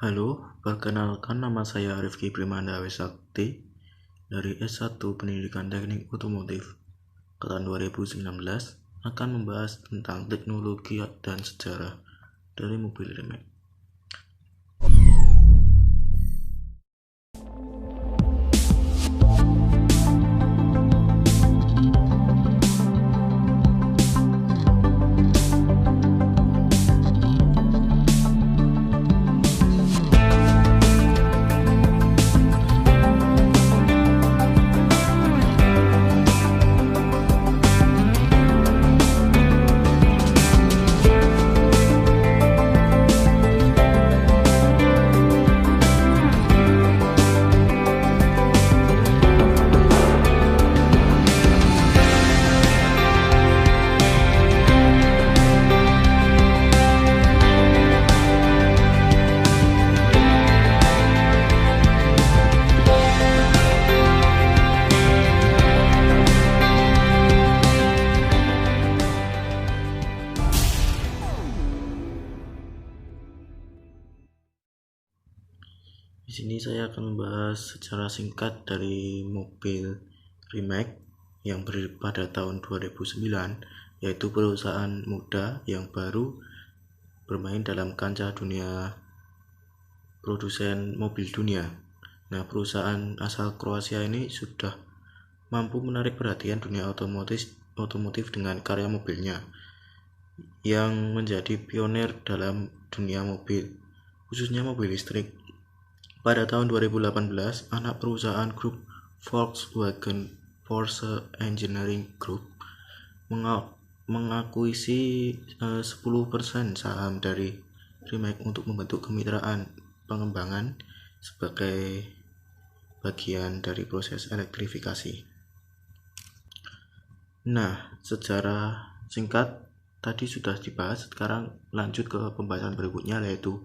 Halo, perkenalkan nama saya Rifki Primanda Wesakti dari S1 Pendidikan Teknik Otomotif. Tahun 2019 akan membahas tentang teknologi dan sejarah dari mobil remake. Di sini saya akan membahas secara singkat dari mobil remake yang berdiri pada tahun 2009, yaitu perusahaan muda yang baru bermain dalam kancah dunia produsen mobil dunia. Nah, perusahaan asal Kroasia ini sudah mampu menarik perhatian dunia otomotif dengan karya mobilnya yang menjadi pionir dalam dunia mobil, khususnya mobil listrik. Pada tahun 2018, anak perusahaan grup Volkswagen Porsche Engineering Group mengakuisisi 10% saham dari Rimac untuk membentuk kemitraan pengembangan sebagai bagian dari proses elektrifikasi. Nah, secara singkat tadi sudah dibahas, sekarang lanjut ke pembahasan berikutnya, yaitu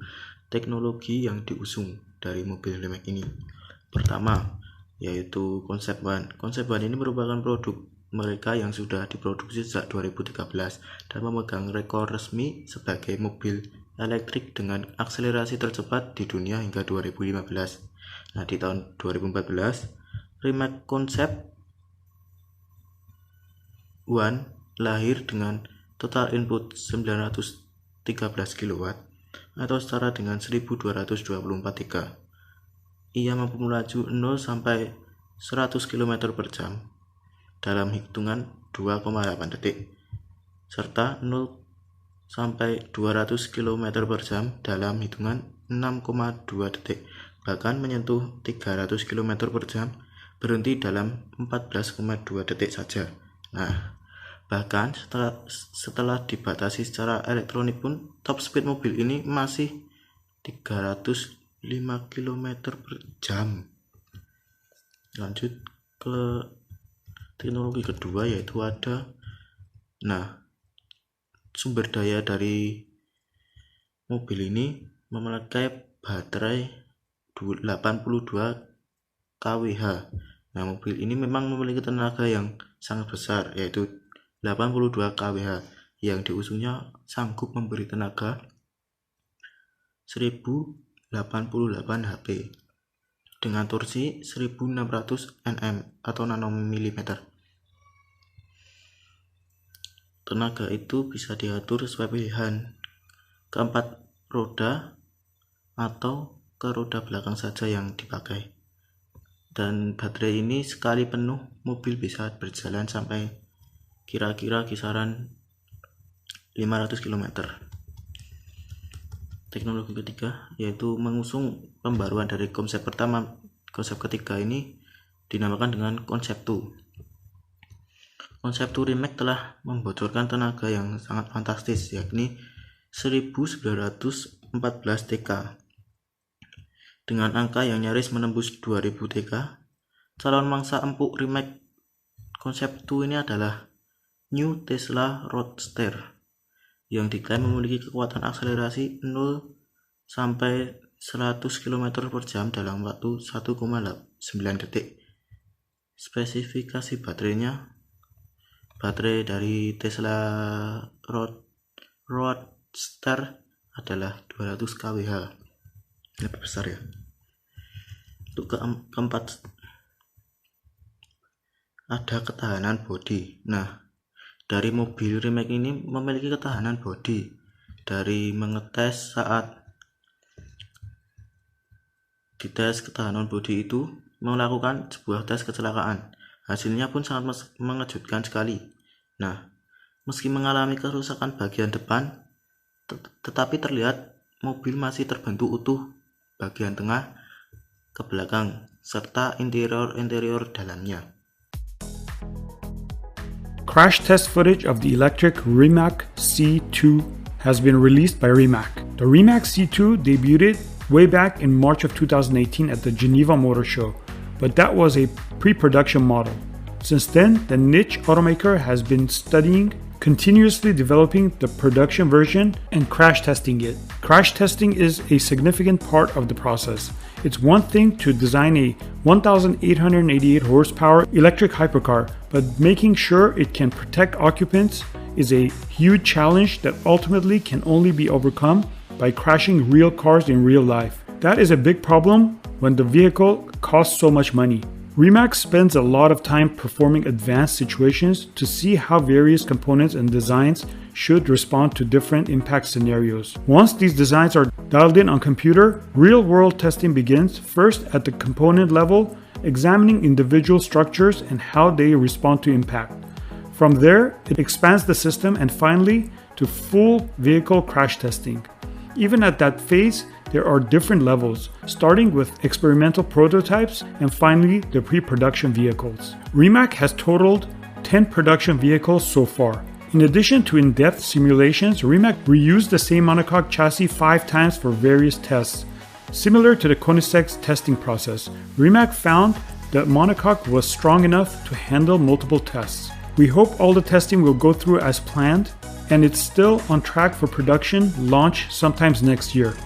teknologi yang diusung dari mobil remake ini. Pertama, yaitu konsep ban. Konsep ban ini merupakan produk mereka yang sudah diproduksi sejak 2013 dan memegang rekor resmi sebagai mobil elektrik dengan akselerasi tercepat di dunia hingga 2015. Nah, di tahun 2014, Rimac Concept One lahir dengan total input 913 kW atau setara dengan 1224 TK. Ia mampu melaju 0 sampai 100 km per jam dalam hitungan 2,8 detik serta 0 sampai 200 km per jam dalam hitungan 6,2 detik, bahkan menyentuh 300 km per jam berhenti dalam 14,2 detik saja. Nah, bahkan setelah dibatasi secara elektronik pun top speed mobil ini masih 305 km per jam. Lanjut ke teknologi kedua, yaitu ada sumber daya dari mobil ini memakai baterai 82 kWh. Nah, mobil ini memang memiliki tenaga yang sangat besar, yaitu 82 kWh, yang diusungnya sanggup memberi tenaga 1088 HP dengan torsi 1600 Nm atau nanomilimeter. Tenaga itu bisa diatur sesuai pilihan keempat roda atau ke roda belakang saja yang dipakai. Dan baterai ini sekali penuh mobil bisa berjalan sampai kira-kira kisaran 500 km. Teknologi ketiga yaitu mengusung pembaruan dari konsep pertama. Konsep ketiga ini dinamakan dengan konsep 2. Konsep 2 Rimac telah membocorkan tenaga yang sangat fantastis, yakni 1914 TK. Dengan angka yang nyaris menembus 2000 TK, calon mangsa empuk Rimac konsep 2 ini adalah New Tesla Roadster yang diklaim memiliki kekuatan akselerasi 0 sampai 100 km per jam dalam waktu 1,9 detik. Spesifikasi baterainya, baterai dari Tesla Roadster adalah 200 kWh lebih besar ya. Untuk keempat, ada ketahanan bodi. Nah, dari mobil remake ini memiliki ketahanan bodi. Dari mengetes saat dites ketahanan bodi itu melakukan sebuah tes kecelakaan. Hasilnya pun sangat mengejutkan sekali. Nah, meski mengalami kerusakan bagian depan, tetapi terlihat mobil masih terbentuk utuh bagian tengah ke belakang serta interior dalamnya. Crash test footage of the electric Rimac C2 has been released by Rimac. The Rimac C2 debuted way back in March of 2018 at the Geneva Motor Show, but that was a pre-production model. Since then, the niche automaker has been studying, continuously developing the production version and crash testing it. Crash testing is a significant part of the process. It's one thing to design a 1,888 horsepower electric hypercar, but making sure it can protect occupants is a huge challenge that ultimately can only be overcome by crashing real cars in real life. That is a big problem when the vehicle costs so much money. Rimac spends a lot of time performing advanced situations to see how various components and designs should respond to different impact scenarios. Once these designs are dialed in on computer, real-world testing begins, first at the component level, examining individual structures and how they respond to impact. From there, it expands the system and finally to full vehicle crash testing. Even at that phase, there are different levels, starting with experimental prototypes and finally the pre-production vehicles. Rimac has totaled 10 production vehicles so far. In addition to in-depth simulations, Rimac reused the same monocoque chassis 5 times for various tests. Similar to the Koenigsegg testing process, Rimac found that monocoque was strong enough to handle multiple tests. We hope all the testing will go through as planned, and it's still on track for production launch sometimes next year.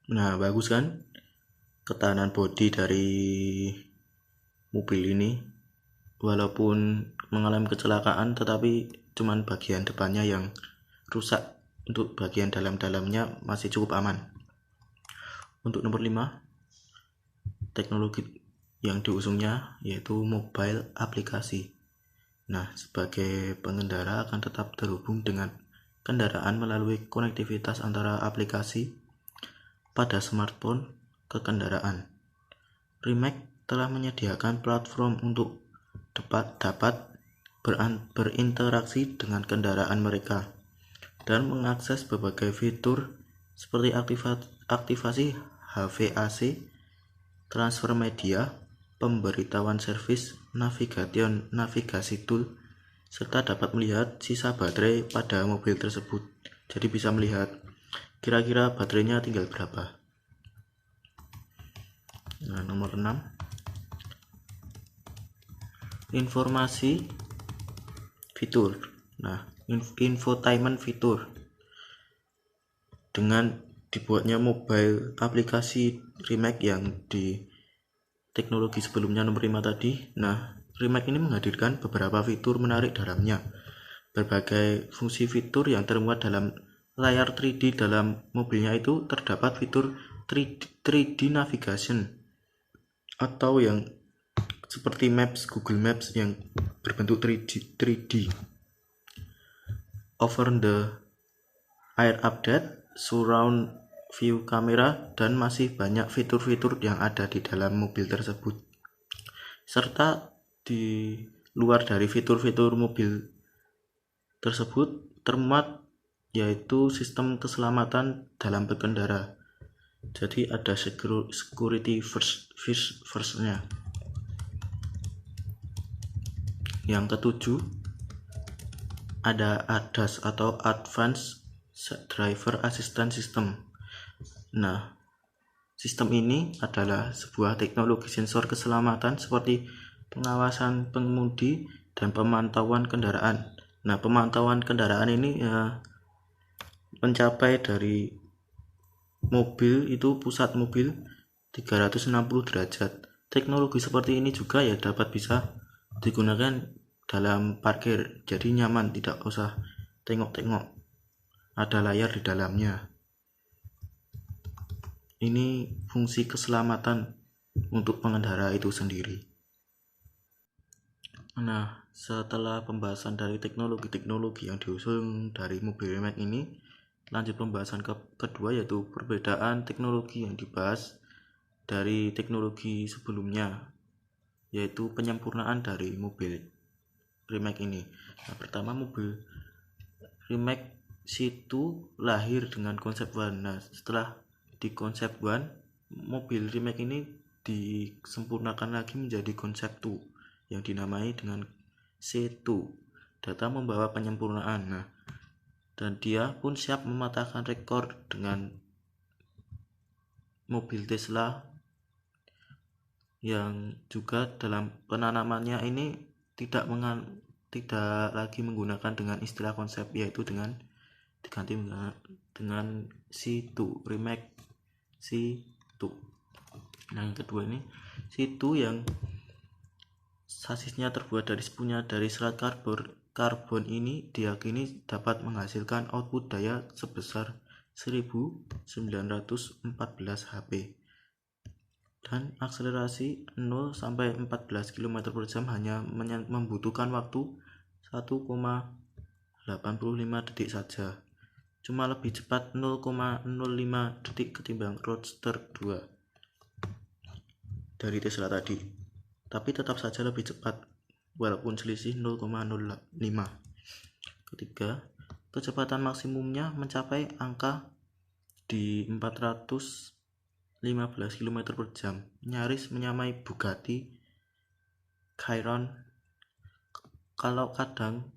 Nah, bagus kan ketahanan bodi dari mobil ini. Walaupun mengalami kecelakaan, tetapi cuman bagian depannya yang rusak. Untuk bagian dalam-dalamnya masih cukup aman. Untuk nomor 5, teknologi yang diusungnya yaitu mobile aplikasi. Nah, sebagai pengendara akan tetap terhubung dengan kendaraan melalui konektivitas antara aplikasi pada smartphone ke kendaraan. Rimac telah menyediakan platform untuk dapat berinteraksi dengan kendaraan mereka dan mengakses berbagai fitur seperti aktivasi HVAC, transfer media, pemberitahuan servis, navigasi tool, serta dapat melihat sisa baterai pada mobil tersebut. Jadi bisa melihat kira-kira baterainya tinggal berapa. Nah, nomor 6, informasi fitur. Nah, infotainment fitur. Dengan dibuatnya mobile aplikasi Rimac yang di teknologi sebelumnya nomor 5 tadi. Nah, Rimac ini menghadirkan beberapa fitur menarik dalamnya. Berbagai fungsi fitur yang termuat dalam layar 3D dalam mobilnya itu terdapat fitur 3D navigation atau yang seperti Maps, Google Maps yang berbentuk 3D. Over the air update, surround view kamera, dan masih banyak fitur-fitur yang ada di dalam mobil tersebut. Serta di luar dari fitur-fitur mobil tersebut termuat yaitu sistem keselamatan dalam berkendara. Jadi ada security first-nya. Yang ketujuh, ada ADAS atau Advanced Driver Assistance System. Nah, sistem ini adalah sebuah teknologi sensor keselamatan seperti pengawasan pengemudi dan pemantauan kendaraan. Nah, pemantauan kendaraan ini mencapai dari mobil itu pusat mobil 360 derajat. Teknologi seperti ini juga ya dapat bisa digunakan dalam parkir. Jadi nyaman, tidak usah tengok-tengok. Ada layar di dalamnya. Ini fungsi keselamatan untuk pengendara itu sendiri. Nah, setelah pembahasan dari teknologi-teknologi yang diusung dari mobil Rimac ini, lanjut pembahasan kedua yaitu perbedaan teknologi yang dibahas dari teknologi sebelumnya, yaitu penyempurnaan dari mobil Rimac ini. Nah, pertama, mobil Rimac C2 lahir dengan konsep one. Nah, setelah di konsep one, mobil Rimac ini disempurnakan lagi menjadi konsep 2 yang dinamai dengan C2. Data membawa penyempurnaan. Nah, dan dia pun siap mematahkan rekor dengan mobil Tesla yang juga dalam penanamannya ini tidak lagi menggunakan dengan istilah konsep, yaitu diganti dengan C2, Rimac C2. Nah, yang kedua ini C2 yang sasisnya terbuat dari serat karbon ini diyakini dapat menghasilkan output daya sebesar 1914 HP dan akselerasi 0 sampai 14 km per jam hanya membutuhkan waktu 1,85 detik saja. Cuma lebih cepat 0,05 detik ketimbang Roadster 2 dari Tesla tadi. Tapi tetap saja lebih cepat walaupun selisih 0,05. Ketiga, kecepatan maksimumnya mencapai angka di 415 km per jam, nyaris menyamai Bugatti Chiron. Kalau kadang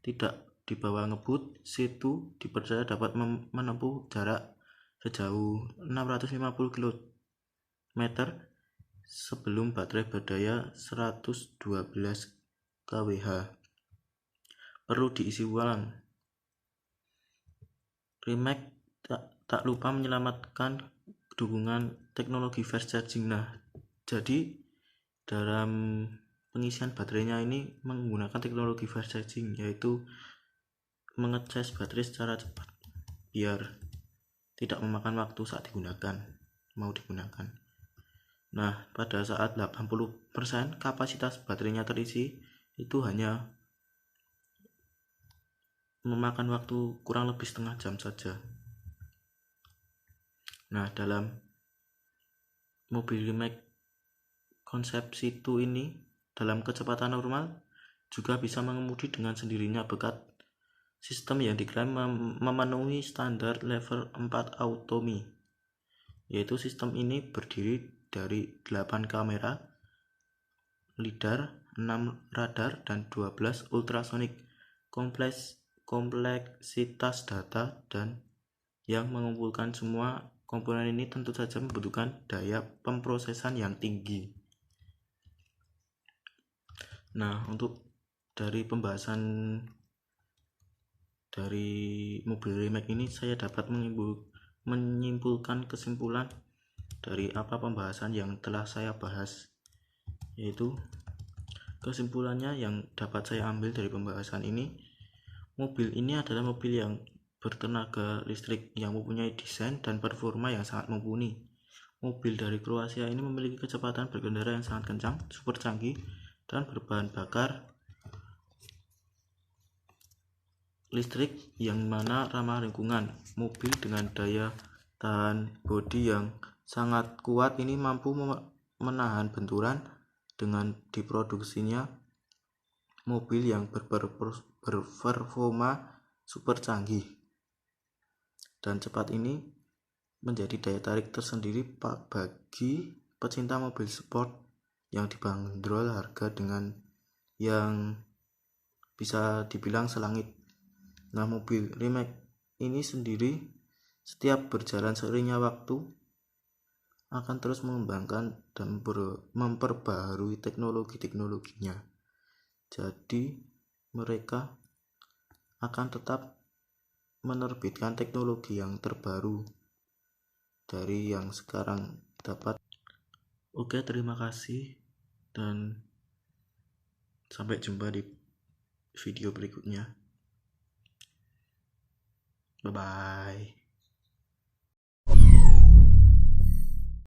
tidak dibawa ngebut, C2 dipercaya dapat menempuh jarak sejauh 650 km sebelum baterai berdaya 112 kWh perlu diisi ulang. Rimac tak lupa menyelamatkan dukungan teknologi fast charging. Nah, jadi dalam pengisian baterainya ini menggunakan teknologi fast charging, yaitu mengecas baterai secara cepat biar tidak memakan waktu saat mau digunakan. Nah, pada saat 80% kapasitas baterainya terisi, itu hanya memakan waktu kurang lebih setengah jam saja. Nah, dalam mobil Rimac konsep C2 ini dalam kecepatan normal juga bisa mengemudi dengan sendirinya berkat sistem yang diklaim memenuhi standar level 4 autonomy, yaitu sistem ini berdiri dari 8 kamera, lidar, 6 radar, dan 12 ultrasonic. Kompleksitas data dan yang mengumpulkan semua komponen ini tentu saja membutuhkan daya pemrosesan yang tinggi. Nah, untuk dari pembahasan dari mobil Rimac ini saya dapat menyimpulkan kesimpulan dari apa pembahasan yang telah saya bahas, yaitu kesimpulannya yang dapat saya ambil dari pembahasan ini, mobil ini adalah mobil yang bertenaga listrik yang mempunyai desain dan performa yang sangat mumpuni. Mobil dari Kroasia ini memiliki kecepatan berkendara yang sangat kencang, super canggih, dan berbahan bakar listrik yang mana ramah lingkungan. Mobil dengan daya tahan bodi yang sangat kuat ini mampu menahan benturan dengan diproduksinya mobil yang berperforma super canggih dan cepat. Ini menjadi daya tarik tersendiri bagi pecinta mobil sport yang dibanderol harga dengan yang bisa dibilang selangit. Nah, mobil Rimac ini sendiri setiap berjalan seiringnya waktu akan terus mengembangkan dan memperbaharui teknologinya. Jadi mereka akan tetap menerbitkan teknologi yang terbaru dari yang sekarang dapat. Oke, terima kasih dan sampai jumpa di video berikutnya. Bye bye.